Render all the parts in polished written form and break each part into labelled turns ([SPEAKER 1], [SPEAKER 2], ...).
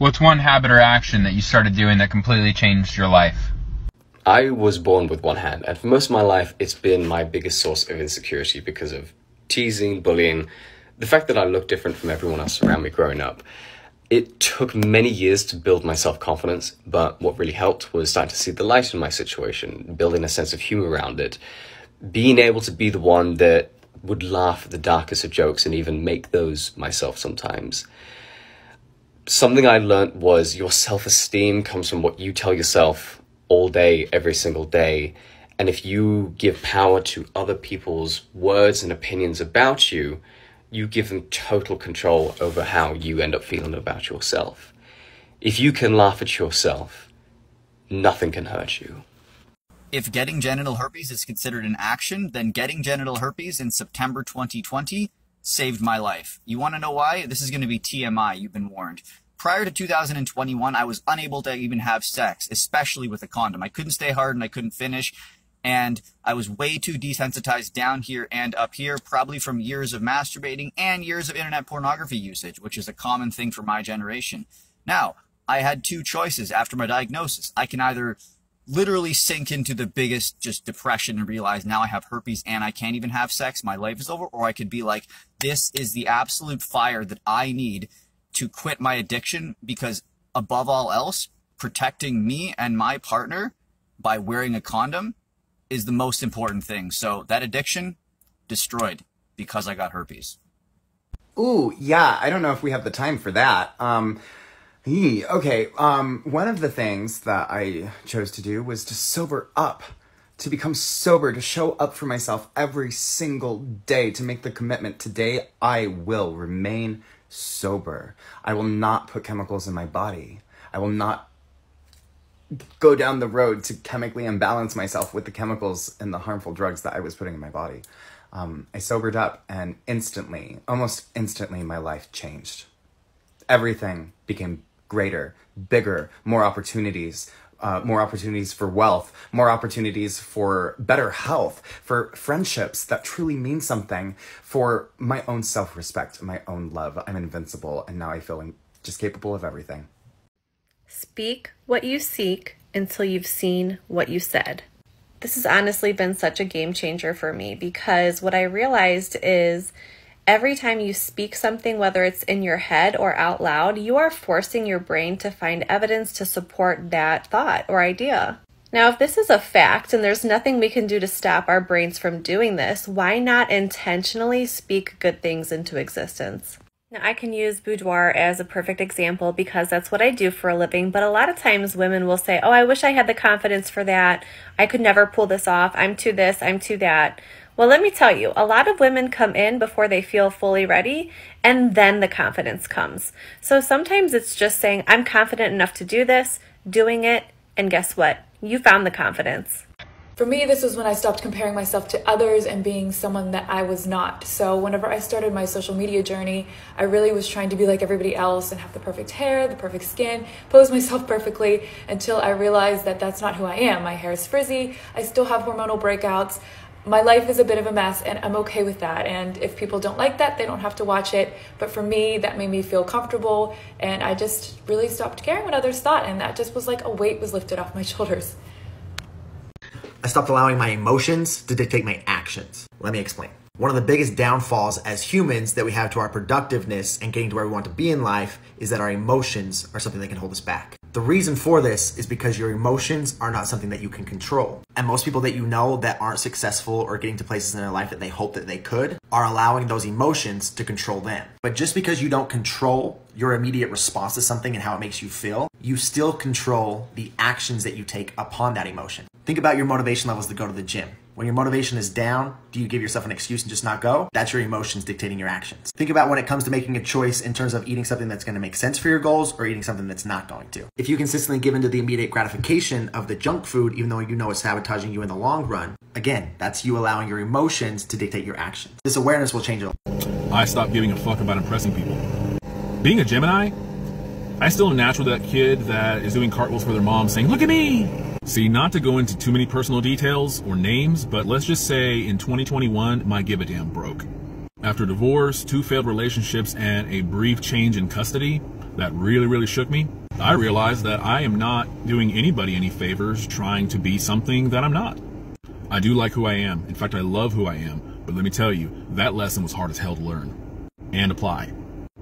[SPEAKER 1] What's one habit or action that you started doing that completely changed your life?
[SPEAKER 2] I was born with one hand, and for most of my life, it's been my biggest source of insecurity because of teasing, bullying, the fact that I look different from everyone else around me growing up. It took many years to build my self-confidence, but what really helped was starting to see the light in my situation, building a sense of humor around it, being able to be the one that would laugh at the darkest of jokes and even make those myself sometimes. Something I learned was your self-esteem comes from what you tell yourself all day, every single day. And if you give power to other people's words and opinions about you, you give them total control over how you end up feeling about yourself. If you can laugh at yourself, nothing can hurt you.
[SPEAKER 3] If getting genital herpes is considered an action, then getting genital herpes in September 2020 saved my life. You want to know why? This is going to be TMI, you've been warned. Prior to 2021, I was unable to even have sex, especially with a condom. I couldn't stay hard and I couldn't finish, and I was way too desensitized down here and up here, probably from years of masturbating and years of internet pornography usage, which is a common thing for my generation. Now, I had two choices after my diagnosis. I can either literally sink into the biggest just depression and realize now I have herpes and I can't even have sex, my life is over, or I could be like, this is the absolute fire that I need to quit my addiction, because above all else, protecting me and my partner by wearing a condom is the most important thing. So that addiction, destroyed because I got herpes.
[SPEAKER 4] Ooh, yeah, I don't know if we have the time for that. Okay, one of the things that I chose to do was to sober up, to become sober, to show up for myself every single day, to make the commitment. Today, I will remain sober. I will not put chemicals in my body. I will not go down the road to chemically imbalance myself with the chemicals and the harmful drugs that I was putting in my body. I sobered up, and instantly, almost instantly, my life changed. Everything became greater, bigger, more opportunities for wealth, more opportunities for better health, for friendships that truly mean something, for my own self-respect, my own love. I'm invincible, and now I feel just capable of everything.
[SPEAKER 5] Speak what you seek until you've seen what you said. This has honestly been such a game changer for me, because what I realized is every time you speak something, whether it's in your head or out loud, you are forcing your brain to find evidence to support that thought or idea. Now, if this is a fact and there's nothing we can do to stop our brains from doing this, why not intentionally speak good things into existence? Now, I can use boudoir as a perfect example because that's what I do for a living, but a lot of times women will say, oh, I wish I had the confidence for that. I could never pull this off. I'm too this, I'm too that. Well, let me tell you, a lot of women come in before they feel fully ready, and then the confidence comes. So sometimes it's just saying, I'm confident enough to do this, doing it, and guess what? You found the confidence.
[SPEAKER 6] For me, this was when I stopped comparing myself to others and being someone that I was not. So whenever I started my social media journey, I really was trying to be like everybody else and have the perfect hair, the perfect skin, pose myself perfectly, until I realized that that's not who I am. My hair is frizzy, I still have hormonal breakouts. My life is a bit of a mess, and I'm okay with that. And if people don't like that, they don't have to watch it. But for me, that made me feel comfortable, and I just really stopped caring what others thought, and that just was like a weight was lifted off my shoulders.
[SPEAKER 7] I stopped allowing my emotions to dictate my actions. Let me explain. One of the biggest downfalls as humans that we have to our productiveness and getting to where we want to be in life is that our emotions are something that can hold us back. The reason for this is because your emotions are not something that you can control. And most people that you know that aren't successful or getting to places in their life that they hope that they could are allowing those emotions to control them. But just because you don't control your immediate response to something and how it makes you feel, you still control the actions that you take upon that emotion. Think about your motivation levels to go to the gym. When your motivation is down, do you give yourself an excuse and just not go? That's your emotions dictating your actions. Think about when it comes to making a choice in terms of eating something that's going to make sense for your goals or eating something that's not going to. If you consistently give into the immediate gratification of the junk food, even though you know it's sabotaging you in the long run, again, that's you allowing your emotions to dictate your actions. This awareness will change it.
[SPEAKER 8] I stopped giving a fuck about impressing people. Being a Gemini, I still am naturally that kid that is doing cartwheels for their mom saying, "Look at me!" See, not to go into too many personal details or names, but let's just say in 2021, my give a damn broke. After divorce, 2 failed relationships, and a brief change in custody, that really, really shook me, I realized that I am not doing anybody any favors trying to be something that I'm not. I do like who I am. In fact, I love who I am. But let me tell you, that lesson was hard as hell to learn and apply.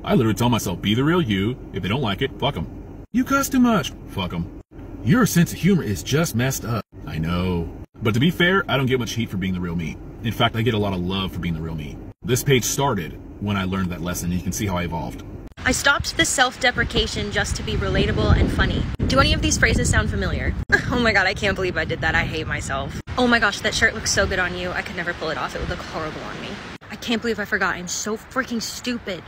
[SPEAKER 8] I literally tell myself, be the real you. If they don't like it, fuck them. You cuss too much. Fuck them. Your sense of humor is just messed up. I know. But to be fair, I don't get much heat for being the real me. In fact, I get a lot of love for being the real me. This page started when I learned that lesson, and you can see how I evolved.
[SPEAKER 9] I stopped the self-deprecation just to be relatable and funny. Do any of these phrases sound familiar? Oh my god, I can't believe I did that. I hate myself. Oh my gosh, that shirt looks so good on you. I could never pull it off. It would look horrible on me. I can't believe I forgot. I'm so freaking stupid.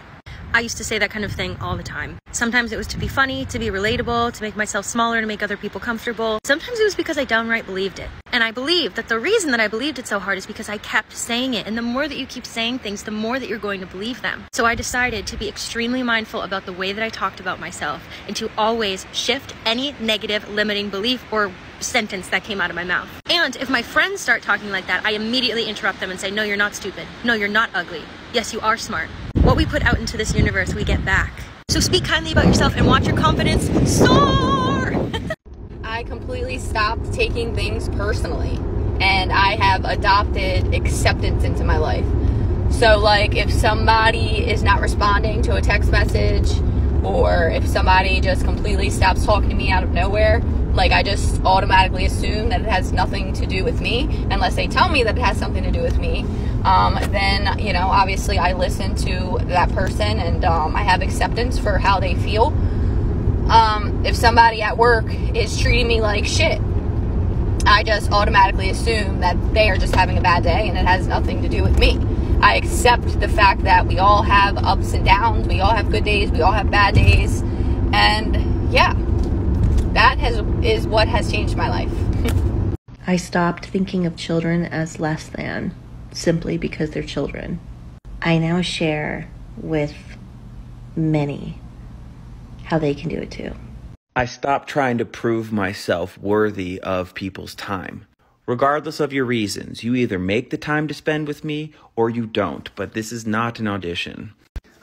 [SPEAKER 9] I used to say that kind of thing all the time. Sometimes it was to be funny, to be relatable, to make myself smaller, to make other people comfortable. Sometimes it was because I downright believed it. And I believe that the reason that I believed it so hard is because I kept saying it. And the more that you keep saying things, the more that you're going to believe them. So I decided to be extremely mindful about the way that I talked about myself and to always shift any negative limiting belief or sentence that came out of my mouth. And if my friends start talking like that, I immediately interrupt them and say, no, you're not stupid. No, you're not ugly. Yes, you are smart. What we put out into this universe, we get back. So speak kindly about yourself and watch your confidence soar!
[SPEAKER 10] I completely stopped taking things personally, and I have adopted acceptance into my life. So like if somebody is not responding to a text message, or if somebody just completely stops talking to me out of nowhere, like I just automatically assume that it has nothing to do with me, unless they tell me that it has something to do with me. Then, you know, obviously I listen to that person, and I have acceptance for how they feel. If somebody at work is treating me like shit, I just automatically assume that they are just having a bad day and it has nothing to do with me. I accept the fact that we all have ups and downs, we all have good days, we all have bad days, and yeah, that is what has changed my life.
[SPEAKER 11] I stopped thinking of children as less than, simply because they're children. I now share with many how they can do it too.
[SPEAKER 12] I stopped trying to prove myself worthy of people's time. Regardless of your reasons, you either make the time to spend with me or you don't, but this is not an audition.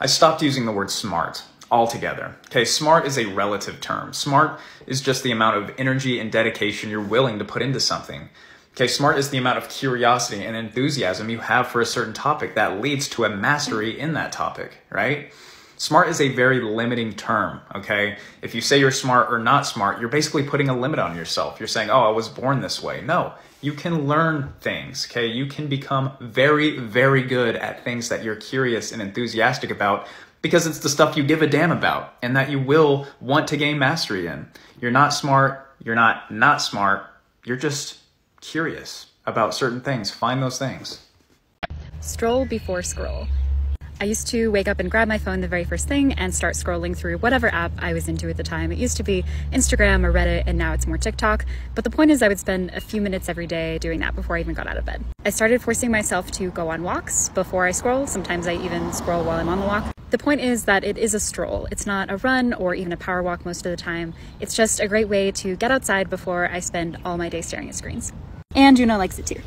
[SPEAKER 13] I stopped using the word smart altogether. Okay, smart is a relative term. Smart is just the amount of energy and dedication you're willing to put into something. Okay, smart is the amount of curiosity and enthusiasm you have for a certain topic that leads to a mastery in that topic, right? Smart is a very limiting term, okay? If you say you're smart or not smart, you're basically putting a limit on yourself. You're saying, oh, I was born this way. No, you can learn things, okay? You can become very, very good at things that you're curious and enthusiastic about because it's the stuff you give a damn about and that you will want to gain mastery in. You're not smart, you're not smart, you're just curious about certain things. Find those things.
[SPEAKER 14] Stroll before scroll. I used to wake up and grab my phone the very first thing and start scrolling through whatever app I was into at the time. It used to be Instagram or Reddit, and now it's more TikTok. But the point is I would spend a few minutes every day doing that before I even got out of bed. I started forcing myself to go on walks before I scroll. Sometimes I even scroll while I'm on the walk. The point is that it is a stroll. It's not a run or even a power walk most of the time. It's just a great way to get outside before I spend all my day staring at screens. And Juno likes it too.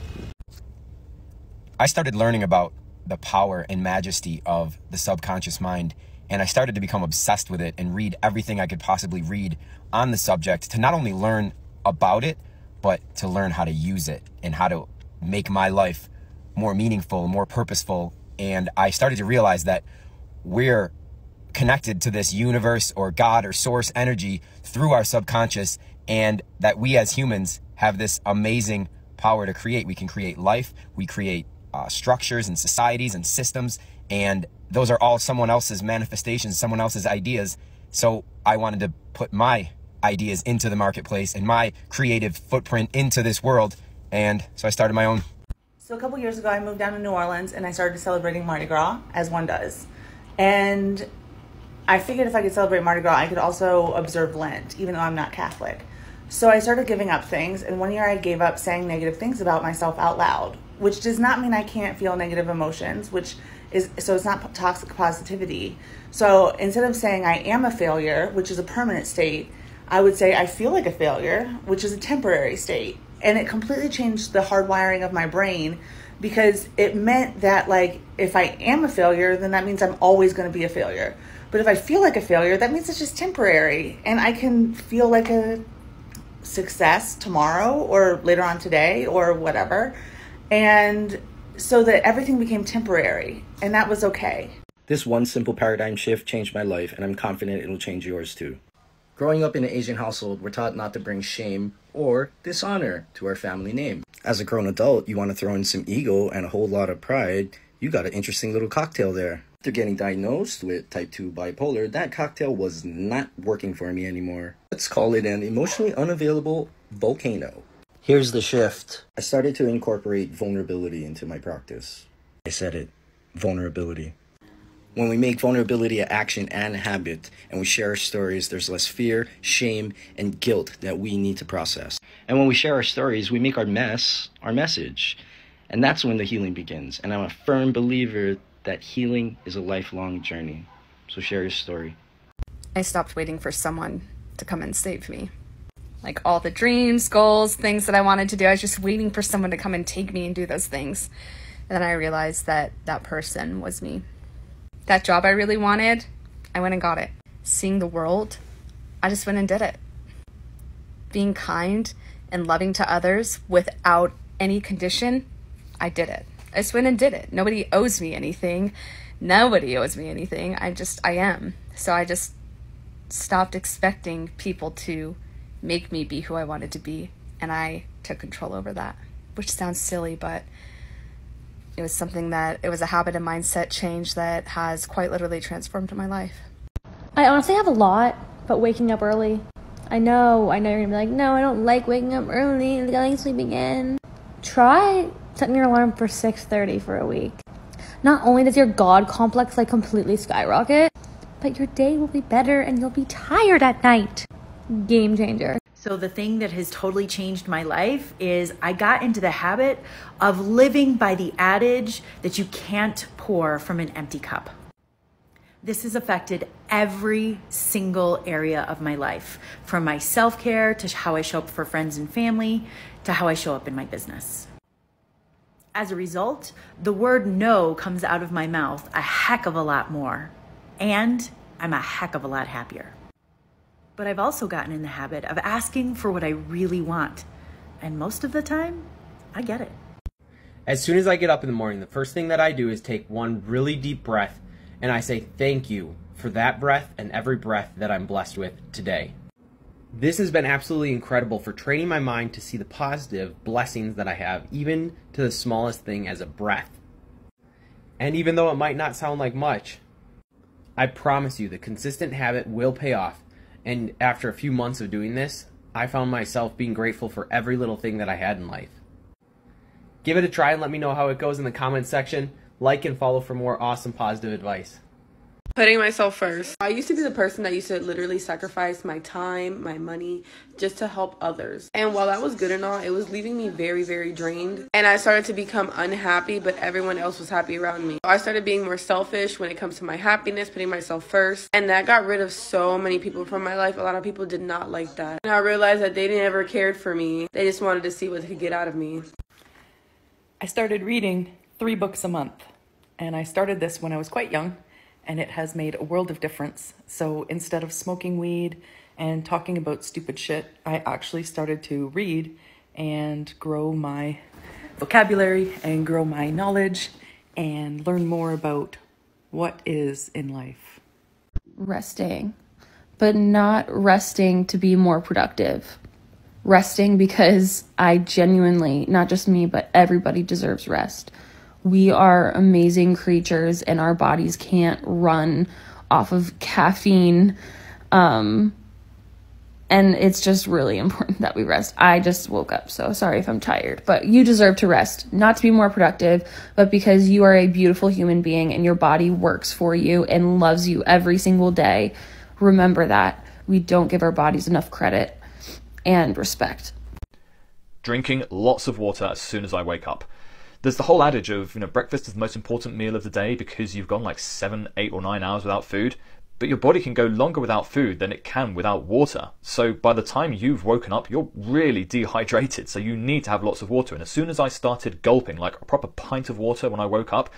[SPEAKER 15] I started learning about the power and majesty of the subconscious mind, and I started to become obsessed with it and read everything I could possibly read on the subject to not only learn about it, but to learn how to use it and how to make my life more meaningful, more purposeful. And I started to realize that we're connected to this universe or God or source energy through our subconscious, and that we as humans have this amazing power to create. We can create life, we create structures and societies and systems, and those are all someone else's manifestations, someone else's ideas. So I wanted to put my ideas into the marketplace and my creative footprint into this world, and so I started my own.
[SPEAKER 16] So a couple years ago I moved down to New Orleans and I started celebrating Mardi Gras, as one does. And I figured if I could celebrate Mardi Gras, I could also observe Lent, even though I'm not Catholic. So I started giving up things, and one year I gave up saying negative things about myself out loud, which does not mean I can't feel negative emotions, so it's not toxic positivity. So instead of saying I am a failure, which is a permanent state, I would say I feel like a failure, which is a temporary state. And it completely changed the hardwiring of my brain, because it meant that, like, if I am a failure, then that means I'm always going to be a failure. But if I feel like a failure, that means it's just temporary. And I can feel like a success tomorrow or later on today or whatever. And so that everything became temporary, and that was okay.
[SPEAKER 17] This one simple paradigm shift changed my life, and I'm confident it'll change yours too. Growing up in an Asian household, we're taught not to bring shame or dishonor to our family name. As a grown adult, you want to throw in some ego and a whole lot of pride. You got an interesting little cocktail there. After getting diagnosed with type 2 bipolar, that cocktail was not working for me anymore. Let's call it an emotionally unavailable volcano. Here's the shift. I started to incorporate vulnerability into my practice. I said it, vulnerability. When we make vulnerability an action and a habit, and we share our stories, there's less fear, shame, and guilt that we need to process. And when we share our stories, we make our mess our message. And that's when the healing begins. And I'm a firm believer that healing is a lifelong journey. So share your story.
[SPEAKER 14] I stopped waiting for someone to come and save me. Like all the dreams, goals, things that I wanted to do, I was just waiting for someone to come and take me and do those things. And then I realized that that person was me. That job I really wanted, I went and got it. Seeing the world, I just went and did it. Being kind and loving to others without any condition, I did it. I just went and did it. Nobody owes me anything. Nobody owes me anything. I am. So I just stopped expecting people to make me be who I wanted to be. And I took control over that, which sounds silly, but it was something that, it was a habit and mindset change that has quite literally transformed my life.
[SPEAKER 18] I honestly have a lot, but waking up early. I know you're gonna be like, no, I don't like waking up early and going sleeping in. Try setting your alarm for 6:30 for a week. Not only does your God complex like completely skyrocket, but your day will be better and you'll be tired at night. Game changer.
[SPEAKER 19] So the thing that has totally changed my life is I got into the habit of living by the adage that you can't pour from an empty cup. This has affected every single area of my life, from my self-care to how I show up for friends and family to how I show up in my business. As a result, the word no comes out of my mouth a heck of a lot more, and I'm a heck of a lot happier. But I've also gotten in the habit of asking for what I really want, and most of the time, I get it.
[SPEAKER 20] As soon as I get up in the morning, the first thing that I do is take one really deep breath, and I say thank you for that breath and every breath that I'm blessed with today. This has been absolutely incredible for training my mind to see the positive blessings that I have, even to the smallest thing as a breath. And even though it might not sound like much, I promise you the consistent habit will pay off. And after a few months of doing this, I found myself being grateful for every little thing that I had in life. Give it a try and let me know how it goes in the comments section. Like and follow for more awesome positive advice.
[SPEAKER 21] Putting myself first. I used to be the person that used to literally sacrifice my time, my money, just to help others. And while that was good and all, it was leaving me very, very drained. And I started to become unhappy, but everyone else was happy around me. I started being more selfish when it comes to my happiness, putting myself first. And that got rid of so many people from my life. A lot of people did not like that. And I realized that they never cared for me. They just wanted to see what they could get out of me.
[SPEAKER 22] I started reading 3 books a month. And I started this when I was quite young. And it has made a world of difference. So instead of smoking weed and talking about stupid shit, I actually started to read and grow my vocabulary and grow my knowledge and learn more about what is in life.
[SPEAKER 23] Resting, but not resting to be more productive. Resting because I genuinely, not just me, but everybody deserves rest. We are amazing creatures and our bodies can't run off of caffeine. And it's just really important that we rest. I just woke up, so sorry if I'm tired, but you deserve to rest, not to be more productive, but because you are a beautiful human being and your body works for you and loves you every single day. Remember that. We don't give our bodies enough credit and respect.
[SPEAKER 24] Drinking lots of water as soon as I wake up. There's the whole adage of, breakfast is the most important meal of the day because you've gone like 7, 8 or 9 hours without food. but your body can go longer without food than it can without water. So by the time you've woken up, you're really dehydrated, so you need to have lots of water. And as soon as I started gulping like a proper pint of water when I woke up,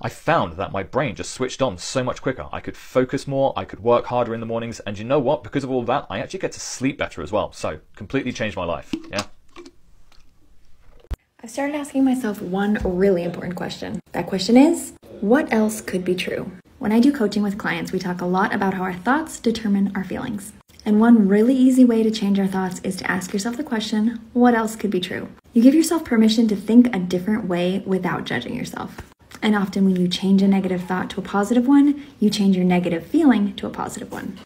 [SPEAKER 24] I found that my brain just switched on so much quicker. I could focus more, I could work harder in the mornings, and you know what? Because of all that, I actually get to sleep better as well. So completely changed my life, yeah.
[SPEAKER 1] I've started asking myself one really important question. That question is, what else could be true? When I do coaching with clients, we talk a lot about how our thoughts determine our feelings. And one really easy way to change our thoughts is to ask yourself the question, what else could be true? You give yourself permission to think a different way without judging yourself. And often when you change a negative thought to a positive one, you change your negative feeling to a positive one.